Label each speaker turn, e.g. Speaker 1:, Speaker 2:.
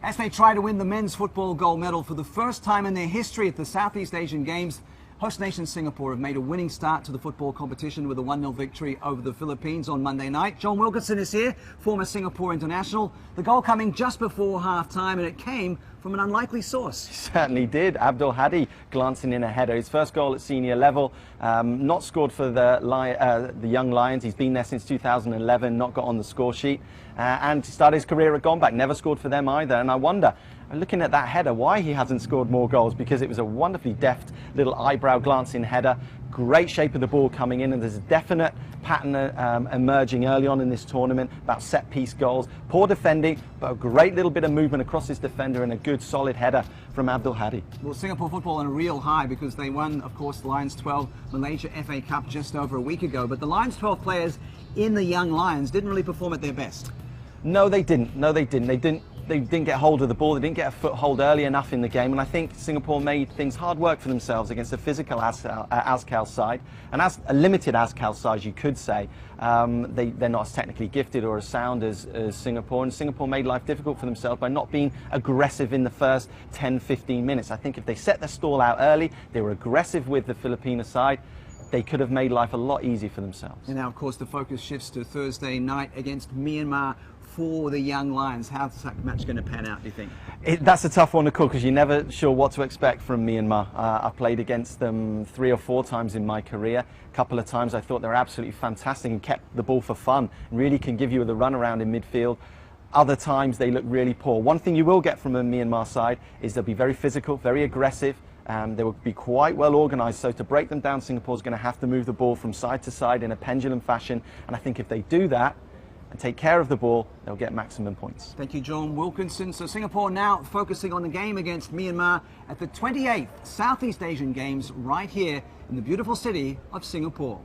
Speaker 1: As they try to win the men's football gold medal for the first time in their history at the Southeast Asian Games, host nation Singapore have made a winning start to the football competition with a 1-0 victory over the Philippines on Monday night. John Wilkinson is here, former Singapore international. The goal coming just before half-time, and it came from an unlikely source.
Speaker 2: He certainly did. Abdul Hadi glancing in a header. His first goal at senior level. Not scored for the Young Lions. He's been there since 2011, not got on the score sheet. And started his career at Gombak. Never scored for them either. And I wonder, looking at that header, why he hasn't scored more goals, because it was a wonderfully deft little eyebrow glancing header. Great shape of the ball coming in, and there's a definite pattern emerging early on in this tournament about set-piece goals. Poor defending, but a great little bit of movement across his defender and a good solid header from Abdul Hadi.
Speaker 1: Well, Singapore football on a real high because they won, of course, the Lions 12 Malaysia FA Cup just over a week ago. But the Lions 12 players in the Young Lions didn't really perform at their best.
Speaker 2: No, they didn't. They didn't get hold of the ball. They didn't get a foothold early enough in the game, and I think Singapore made things hard work for themselves against a physical ASCAL side, and as a limited ASCAL side, you could say. They're not as technically gifted or as sound as Singapore, and Singapore made life difficult for themselves by not being aggressive in the first 10-15 minutes. I think if they set their stall out early, they were aggressive with the Filipino side, they could have made life a lot easier for themselves.
Speaker 1: And now, of course, the focus shifts to Thursday night against Myanmar for the Young Lions. How's that match going to pan out, do you think?
Speaker 2: That's a tough one to call because you're never sure what to expect from Myanmar. I played against them 3 or 4 times in my career. A couple of times I thought they were absolutely fantastic and kept the ball for fun and really can give you the run around in midfield. Other times they look really poor. One thing you will get from a Myanmar side is they'll be very physical, very aggressive. They will be quite well organised, so to break them down, Singapore's going to have to move the ball from side to side in a pendulum fashion, and I think if they do that and take care of the ball, they'll get maximum points.
Speaker 1: Thank you, John Wilkinson. So Singapore now focusing on the game against Myanmar at the 28th Southeast Asian Games right here in the beautiful city of Singapore.